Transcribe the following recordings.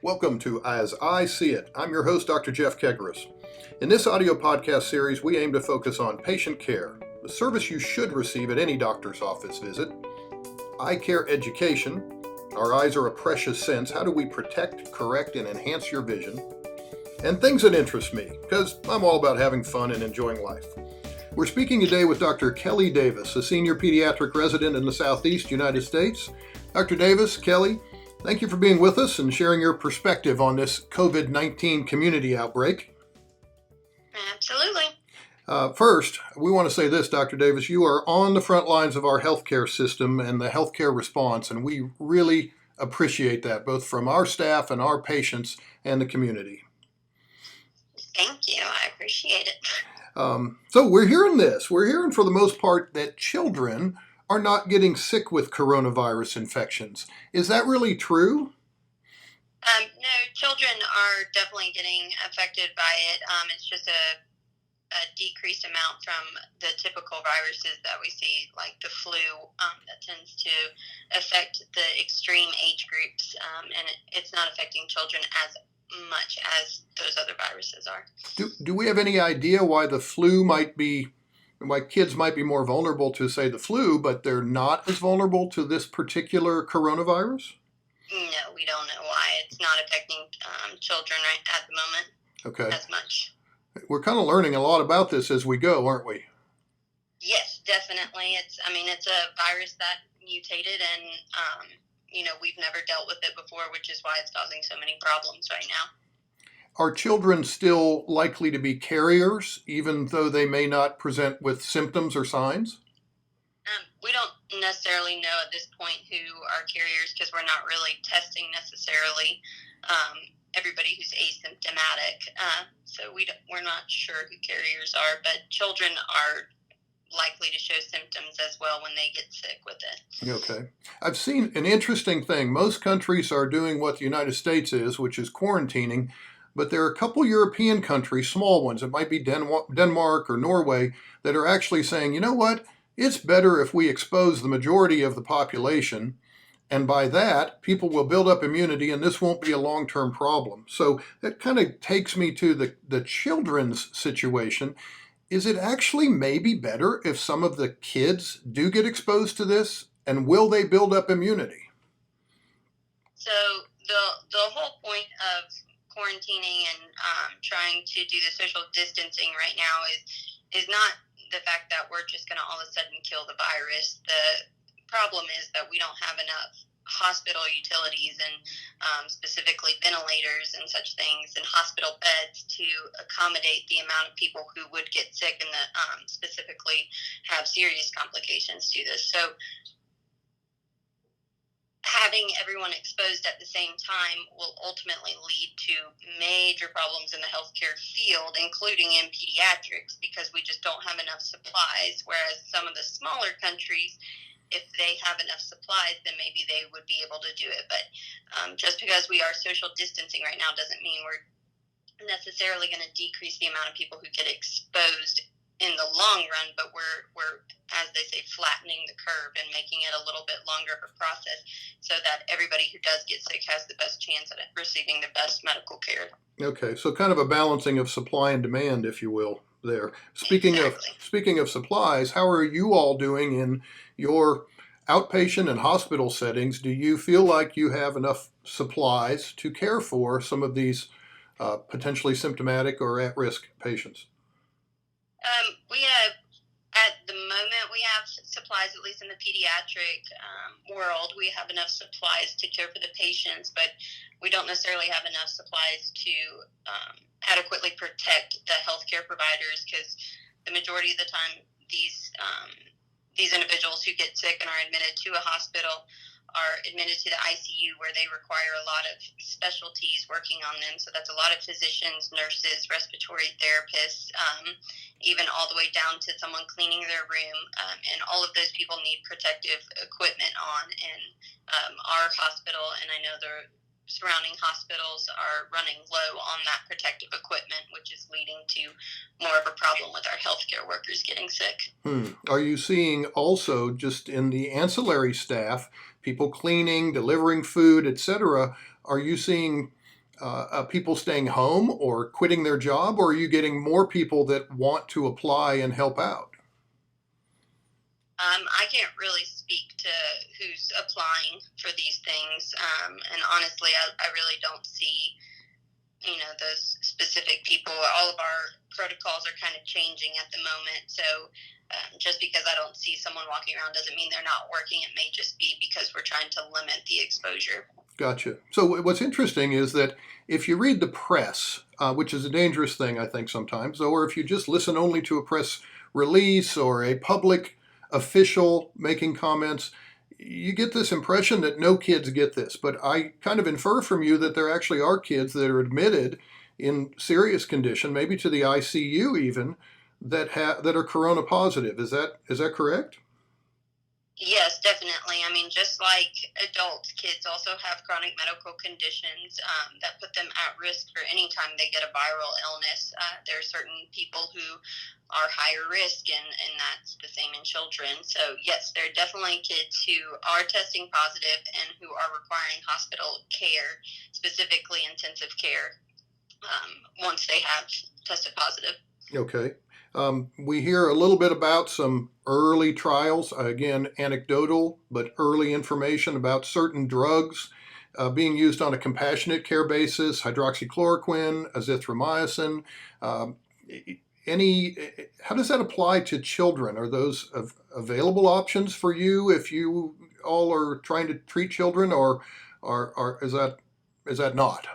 Welcome to As I See It. I'm your host, Dr. Jeff Kegarise. In this audio podcast series, we aim to focus on patient care, the service you should receive at any doctor's office visit, eye care education, our eyes are a precious sense, how do we protect, correct, and enhance your vision, and things that interest me, because I'm all about having fun and enjoying life. We're speaking today with Dr. Kelli Davis, a senior pediatric resident in the Southeast United States. Dr. Davis, Kelli, thank you for being with us and sharing your perspective on this COVID-19 community outbreak. Absolutely. First, we want to say this, Dr. Davis, you are on the front lines of our healthcare system and the healthcare response, and we really appreciate that, both from our staff and our patients and the community. Thank you. I appreciate it. So we're hearing this. We're hearing for the most part that children are not getting sick with coronavirus infections. Is that really true? No, children are definitely getting affected by it. It's just a decreased amount from the typical viruses that we see, like the flu, that tends to affect the extreme age groups, and it's not affecting children as much as those other viruses are. Do we have any idea why the flu why kids might be more vulnerable to, say, the flu, but they're not as vulnerable to this particular coronavirus? No, we don't know why. It's not affecting children right at the moment as much. We're kind of learning a lot about this as we go, aren't we? Yes, definitely. It's a virus that mutated and, we've never dealt with it before, which is why it's causing so many problems right now. Are children still likely to be carriers, even though they may not present with symptoms or signs? We don't necessarily know at this point who are carriers because we're not really testing necessarily everybody who's asymptomatic. So we're not sure who carriers are, but children are likely to show symptoms as well when they get sick with it. Okay. I've seen an interesting thing. Most countries are doing what the United States is, which is quarantining. But there are a couple European countries, small ones, it might be Denmark or Norway, that are actually saying, you know what, it's better if we expose the majority of the population, and by that, people will build up immunity, and this won't be a long-term problem. So that kind of takes me to the children's situation. Is it actually maybe better if some of the kids do get exposed to this, and will they build up immunity? So the whole point of quarantining and trying to do the social distancing right now is not the fact that we're just going to all of a sudden kill the virus. The problem is that we don't have enough hospital utilities and specifically ventilators and such things and hospital beds to accommodate the amount of people who would get sick and specifically have serious complications to this. So having everyone exposed at the same time will ultimately lead to major problems in the healthcare field, including in pediatrics, because we just don't have enough supplies, whereas some of the smaller countries, if they have enough supplies, then maybe they would be able to do it. But just because we are social distancing right now doesn't mean we're necessarily going to decrease the amount of people who get exposed in the long run, but we're, as they say, flattening the curve and making it a little bit longer of a process so that everybody who does get sick has the best chance at receiving the best medical care. Okay, so kind of a balancing of supply and demand, if you will, there. Speaking of supplies, how are you all doing in your outpatient and hospital settings? Do you feel like you have enough supplies to care for some of these potentially symptomatic or at-risk patients? We have, at the moment, we have supplies, at least in the pediatric world. We have enough supplies to care for the patients, but we don't necessarily have enough supplies to adequately protect the healthcare providers, because the majority of the time, these individuals who get sick and are admitted to a hospital are admitted to the ICU, where they require a lot of specialties working on them. So that's a lot of physicians, nurses, respiratory therapists, even all the way down to someone cleaning their room. And all of those people need protective equipment on. And our hospital, and I know the surrounding hospitals, are running low on that protective equipment, which is leading to more of a problem with our healthcare workers getting sick. Are you seeing also, just in the ancillary staff, people cleaning, delivering food, etc., are you seeing people staying home or quitting their job, or are you getting more people that want to apply and help out? I can't really speak to who's applying for these things, and honestly, I really don't see, those specific people. All of our protocols are kind of changing at the moment, so just because I don't see someone walking around doesn't mean they're not working. It may just be because we're trying to limit the exposure. Gotcha. So what's interesting is that if you read the press, which is a dangerous thing, I think sometimes, or if you just listen only to a press release or a public official making comments, you get this impression that no kids get this. But I kind of infer from you that there actually are kids that are admitted in serious condition, maybe to the ICU even, that are corona positive. Is that correct? Yes, definitely. I mean, just like adults, kids also have chronic medical conditions that put them at risk for any time they get a viral illness. There are certain people who are higher risk, and that's the same in children. So, yes, there are definitely kids who are testing positive and who are requiring hospital care, specifically intensive care, once they have tested positive. Okay. We hear a little bit about some early trials, again, anecdotal, but early information about certain drugs being used on a compassionate care basis, hydroxychloroquine, azithromycin. How does that apply to children? Are those available options for you if you all are trying to treat children, or is that not?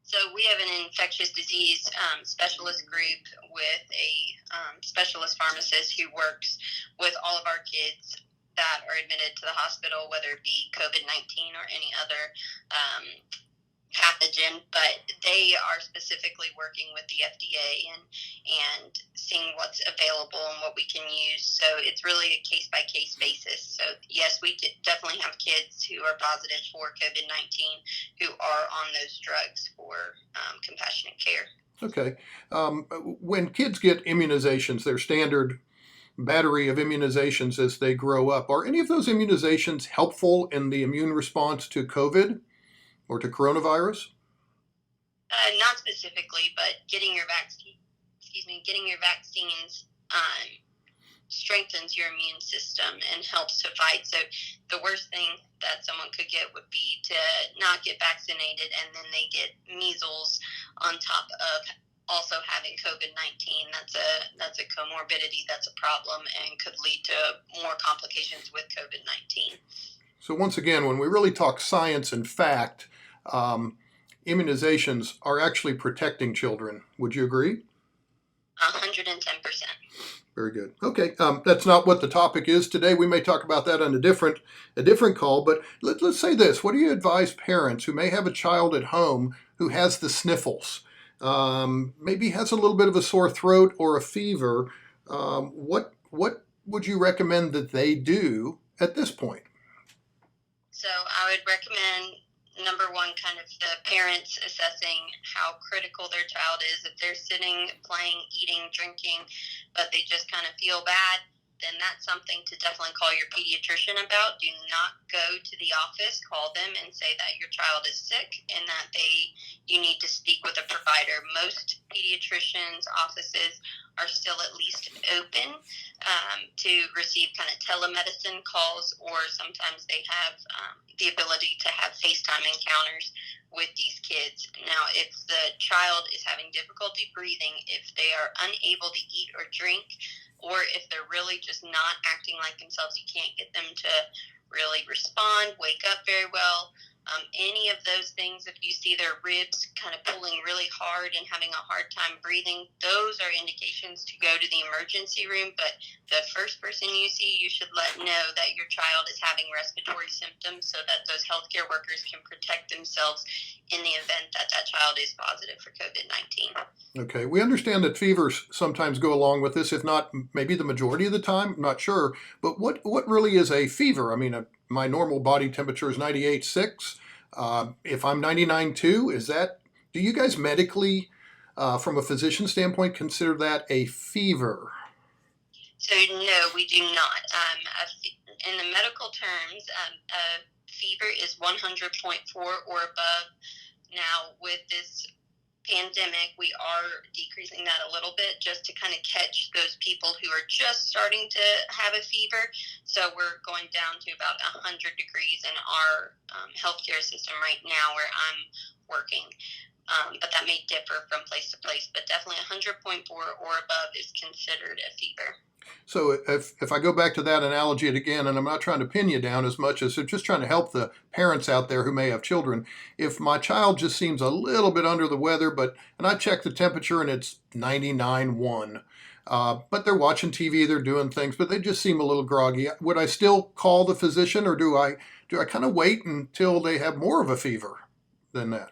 So we have an infectious disease specialist group with a specialist pharmacist who works with all of our kids that are admitted to the hospital, whether it be COVID-19 or any other pathogen, but they are specifically working with the FDA and seeing what's available and what we can use. So it's really a case-by-case basis. So yes, we definitely have kids who are positive for COVID-19 who are on those drugs for compassionate care. Okay. When kids get immunizations, their standard battery of immunizations as they grow up, are any of those immunizations helpful in the immune response to COVID or to coronavirus? Not specifically, but getting your vaccines strengthens your immune system and helps to fight. So the worst thing that someone could get would be to not get vaccinated and then they get measles on top of also having COVID-19. That's a comorbidity, that's a problem, and could lead to more complications with COVID-19. So once again, when we really talk science and fact, immunizations are actually protecting children. Would you agree? 110%. Very good. Okay, that's not what the topic is today. We may talk about that on a different call, but let's say this. What do you advise parents who may have a child at home who has the sniffles, maybe has a little bit of a sore throat or a fever? What would you recommend that they do at this point? So I would recommend, number one, kind of the parents assessing how critical their child is. If they're sitting, playing, eating, drinking, but they just kind of feel bad, then that's something to definitely call your pediatrician about. Do not go to the office, call them and say that your child is sick and that you need to speak with a provider. Most pediatricians' offices are still at least open to receive kind of telemedicine calls, or sometimes they have the ability to have FaceTime encounters with these kids. Now, if the child is having difficulty breathing, if they are unable to eat or drink, or if they're really just not acting like themselves, you can't get them to really respond, wake up very well. Any of those things, if you see their ribs kind of pulling really hard and having a hard time breathing, those are indications to go to the emergency room. But the first person you see, you should let know that your child is having respiratory symptoms so that those healthcare workers can protect themselves in the event that that child is positive for COVID-19. Okay, we understand that fevers sometimes go along with this, if not maybe the majority of the time, I'm not sure. But what really is a fever? I mean, my normal body temperature is 98.6. If I'm 99.2, do you guys medically, from a physician standpoint, consider that a fever? So no, we do not. In the medical terms, a fever is 100.4 or above. Now, with this pandemic, we are decreasing that a little bit just to kind of catch those people who are just starting to have a fever. So we're going down to about 100 degrees in our healthcare system right now where I'm working. But that may differ from place to place, but definitely 100.4 or above is considered a fever. So if I go back to that analogy again, and I'm not trying to pin you down as much as just trying to help the parents out there who may have children, if my child just seems a little bit under the weather, and I check the temperature and it's 99.1, but they're watching TV, they're doing things, but they just seem a little groggy, would I still call the physician, or do I kind of wait until they have more of a fever than that?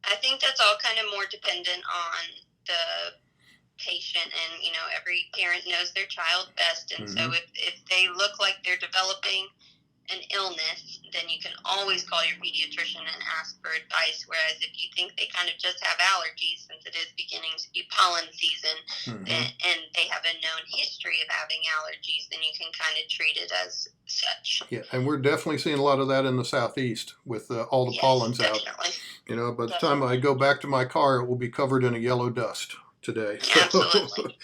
I think that's all kind of more dependent on the patient, and every parent knows their child best, and so if they look like they're developing an illness, then you can always call your pediatrician and ask for advice. Whereas if you think they kind of just have allergies, since it is beginning to be pollen season, and they have a known history of having allergies, then you can kind of treat it as such. Yeah, and we're definitely seeing a lot of that in the southeast with all the pollens definitely. out. By the time I go back to my car, it will be covered in a yellow dust today. Absolutely.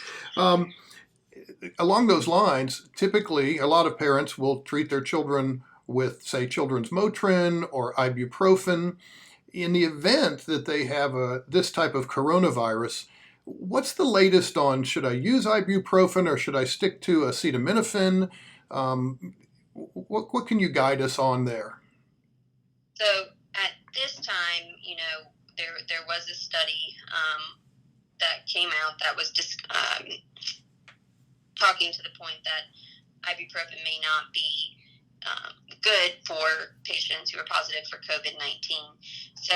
Along those lines, typically a lot of parents will treat their children with, say, children's Motrin or ibuprofen. In the event that they have this type of coronavirus, what's the latest on, should I use ibuprofen or should I stick to acetaminophen? What can you guide us on there? So at this time, there was a study that came out that was just talking to the point that ibuprofen may not be good for patients who are positive for COVID-19. So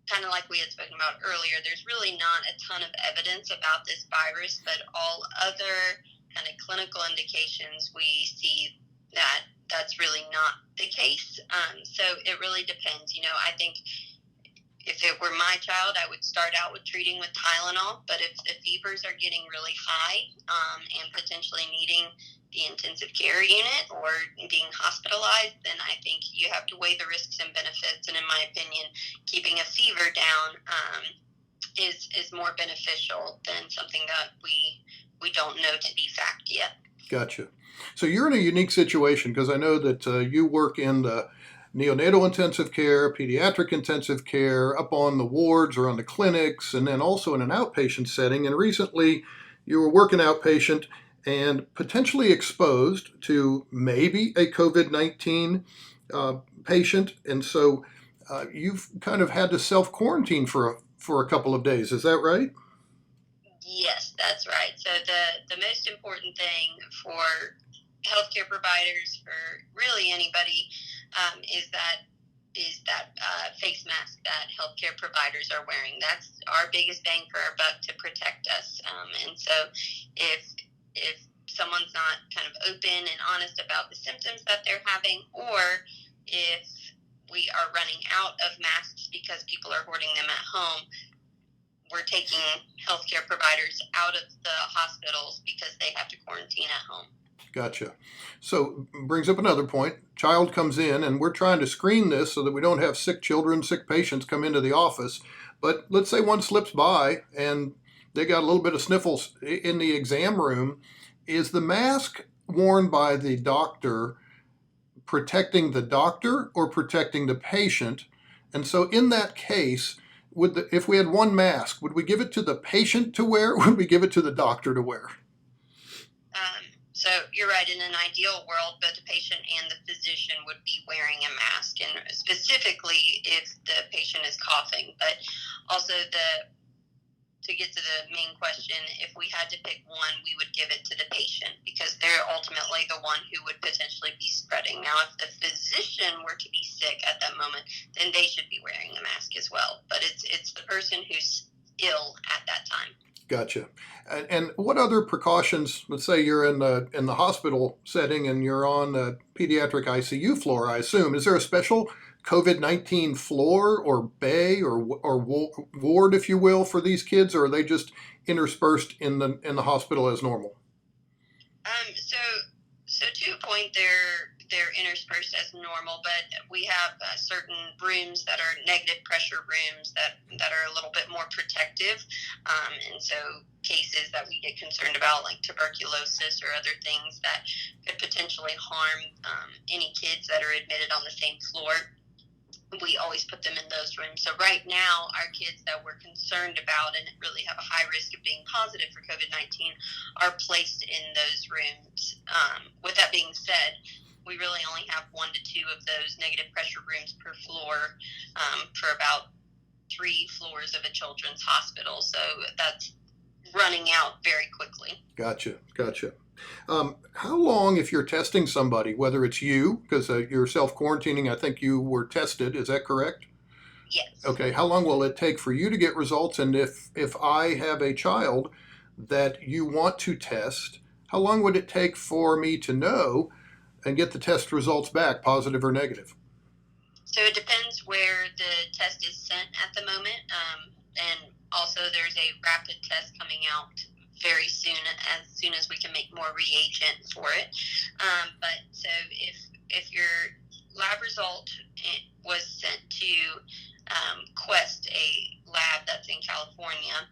kind of like we had spoken about earlier, there's really not a ton of evidence about this virus, but all other kind of clinical indications, we see that that's really not the case. So it really depends. I think if it were my child, I would start out with treating with Tylenol, but if the fevers are getting really high and potentially needing the intensive care unit or being hospitalized, then I think you have to weigh the risks and benefits. And in my opinion, keeping a fever down is more beneficial than something that we don't know to be fact yet. Gotcha. So you're in a unique situation because I know that you work in the neonatal intensive care, pediatric intensive care, up on the wards or on the clinics, and then also in an outpatient setting. And recently you were working outpatient and potentially exposed to maybe a COVID-19 patient. And so you've kind of had to self-quarantine for a couple of days. Is that right? Yes, that's right. So the most important thing for healthcare providers, for really anybody, is that face mask that healthcare providers are wearing. That's our biggest bang for our buck to protect us. And so if someone's not kind of open and honest about the symptoms that they're having, or if we are running out of masks because people are hoarding them at home, we're taking healthcare providers out of the hospitals because they have to quarantine at home. Gotcha. So brings up another point. Child comes in, and we're trying to screen this so that we don't have sick children, sick patients come into the office. But let's say one slips by and they got a little bit of sniffles in the exam room. Is the mask worn by the doctor protecting the doctor or protecting the patient? And so in that case, if we had one mask, would we give it to the patient to wear, or would we give it to the doctor to wear? So you're right, in an ideal world, both the patient and the physician would be wearing a mask, and specifically if the patient is coughing. But also to get to the main question, if we had to pick one, we would give it to the patient because they're ultimately the one who would potentially be spreading. Now, if the physician were to be sick at that moment, then they should be wearing a mask as well. But it's the person who's ill at that time. Gotcha. And what other precautions, let's say you're in the hospital setting and you're on the pediatric ICU floor, I assume, is there a special COVID-19 floor or bay or ward, if you will, for these kids, or are they just interspersed in the hospital as normal? So to a point, they're interspersed as normal, but we have certain rooms that are negative pressure rooms that are a little bit more protective. And so cases that we get concerned about, like tuberculosis or other things that could potentially harm any kids that are admitted on the same floor, we always put them in those rooms. So right now, our kids that we're concerned about and really have a high risk of being positive for COVID-19 are placed in those rooms. With that being said, we really only have 1 to 2 of those negative pressure rooms per floor for about 3 floors of a children's hospital. So that's running out very quickly. Gotcha. How long, if you're testing somebody, whether it's you, because you're self-quarantining, I think you were tested, is that correct? Yes. Okay, how long will it take for you to get results? And if I have a child that you want to test, how long would it take for me to know and get the test results back, positive or negative? So it depends where the test is sent at the moment. And also there's a rapid test coming out very soon as we can make more reagent for it. But so if your lab result was sent to Quest, a lab that's in California,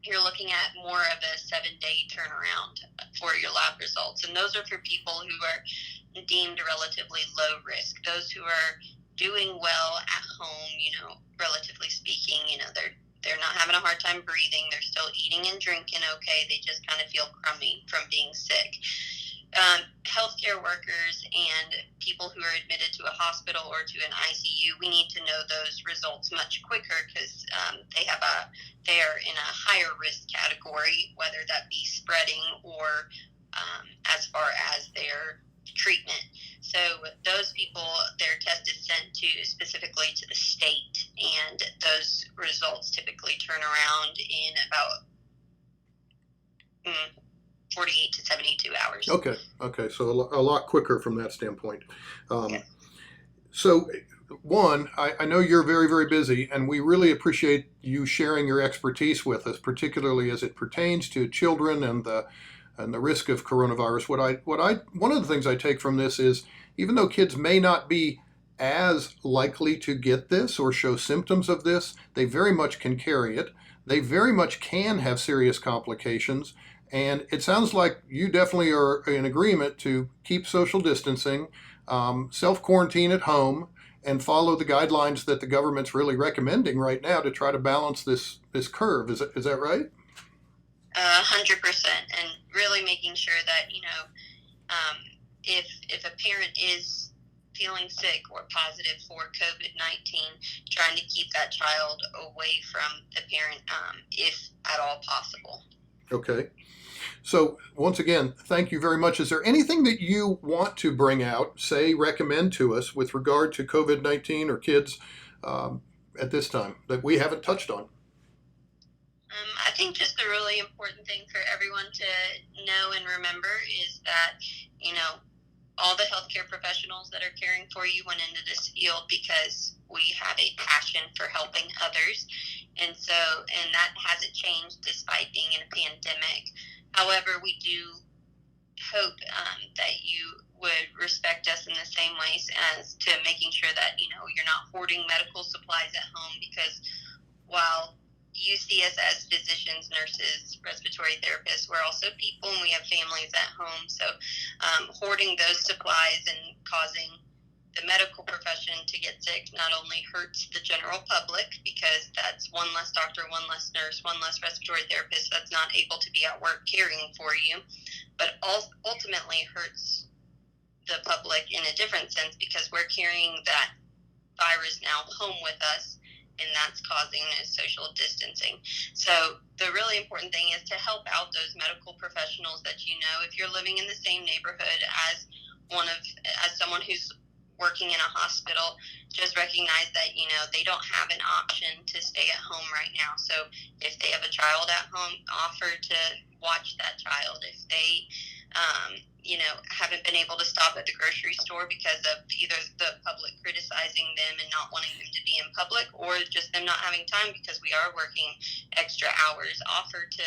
you're looking at more of a 7-day turnaround for your lab results. And those are for people who are deemed relatively low risk. Those who are doing well at home, relatively speaking, they're not having a hard time breathing. They're still eating and drinking okay. They just kind of feel crummy from being sick. Healthcare workers and people who are admitted to a hospital or to an ICU, we need to know those results much quicker because they are in a higher risk category, whether that be spreading or as far as their treatment. So those people, their test is sent specifically to the state, and those results typically turn around in about 48 to 72 hours. Okay, so a lot quicker from that standpoint. Yes. So, one, I know you're very, very busy, and we really appreciate you sharing your expertise with us, particularly as it pertains to children and the risk of coronavirus. One of the things I take from this is, even though kids may not be as likely to get this or show symptoms of this, they very much can carry it. They very much can have serious complications. And it sounds like you definitely are in agreement to keep social distancing, self-quarantine at home, and follow the guidelines that the government's really recommending right now to try to balance this curve. Is that right? 100%, and really making sure that if a parent is feeling sick or positive for COVID-19, trying to keep that child away from the parent if at all possible. Okay. So once again, thank you very much. Is there anything that you want to bring out, recommend to us with regard to COVID-19 or kids at this time that we haven't touched on? I think just the really important thing for everyone to know and remember is that, all the healthcare professionals that are caring for you went into this field because we have a passion for helping others. And that hasn't changed despite being in a pandemic. However, we do hope that you would respect us in the same ways as to making sure that, you're not hoarding medical supplies at home, because while you see us as physicians, nurses, respiratory therapists, we're also people and we have families at home. So hoarding those supplies and causing the medical profession to get sick not only hurts the general public, because that's one less doctor, one less nurse, one less respiratory therapist that's not able to be at work caring for you, but ultimately hurts the public in a different sense, because we're carrying that virus now home with us, and that's causing social distancing. So the really important thing is to help out those medical professionals that if you're living in the same neighborhood as someone who's working in a hospital, just recognize that, they don't have an option to stay at home right now. So if they have a child at home, offer to watch that child. If they, haven't been able to stop at the grocery store because of either the public criticizing them and not wanting them to be in public, or just them not having time because we are working extra hours, offer to,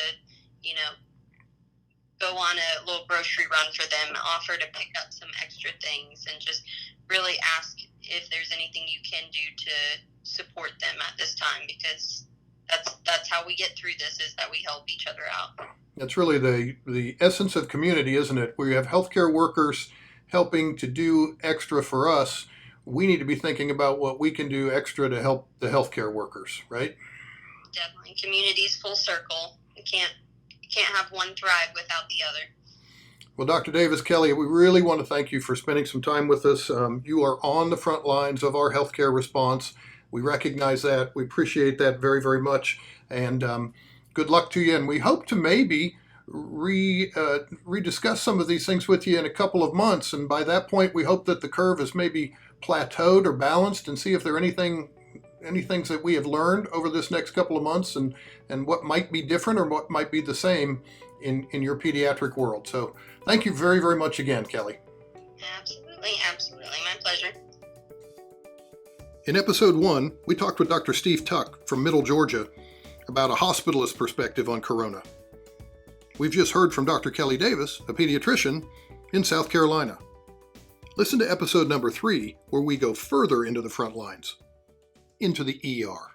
go on a little grocery run for them, offer to pick up some extra things, and just really ask if there's anything you can do to support them at this time, because that's how we get through this, is that we help each other out. That's really the essence of community, isn't it? We have healthcare workers helping to do extra for us. We need to be thinking about what we can do extra to help the healthcare workers, right? Definitely. Community's full circle. You can't have one thrive without the other. Well, Dr. Davis, Kelli, we really want to thank you for spending some time with us. You are on the front lines of our healthcare response. We recognize that. We appreciate that very, very much. And good luck to you. And we hope to maybe rediscuss some of these things with you in a couple of months. And by that point, we hope that the curve is maybe plateaued or balanced, and see if there are any things that we have learned over this next couple of months, and what might be different or what might be the same in your pediatric world. So thank you very, very much again, Kelli. Absolutely. My pleasure. In episode 1, we talked with Dr. Steve Tuck from Middle Georgia about a hospitalist perspective on corona. We've just heard from Dr. Kelli Davis, a pediatrician in South Carolina. Listen to episode number 3, where we go further into the front lines, into the ER.